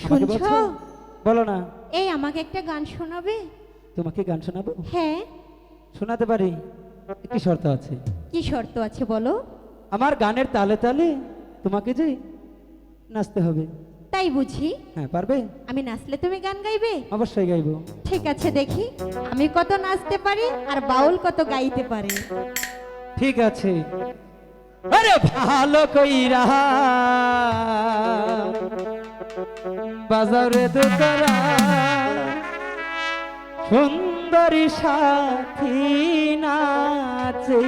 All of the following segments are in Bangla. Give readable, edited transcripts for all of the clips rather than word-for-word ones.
শুনছো? বলো না। এই আমাকে একটা গান শোনাবে? তোমাকে গান শোনাবো? হ্যাঁ শোনাতে পারি, একটি শর্ত আছে। কি শর্ত আছে বলো? আমার গানের তালে তালে তোমাকে যে নাচতে হবে। তাই বুঝি? হ্যাঁ, পারবে? আমি নাচলে তুমি গান গাইবে? অবশ্যই গাইবো। ঠিক আছে, দেখি আমি কত নাচতে পারি আর বাউল কত গাইতে পারে। ঠিক আছে। আরে ভালো কইরা বাজারে দোতারা সুন্দরী সাথী নাচে।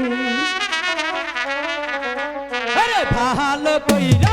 আরে ভালো কইরা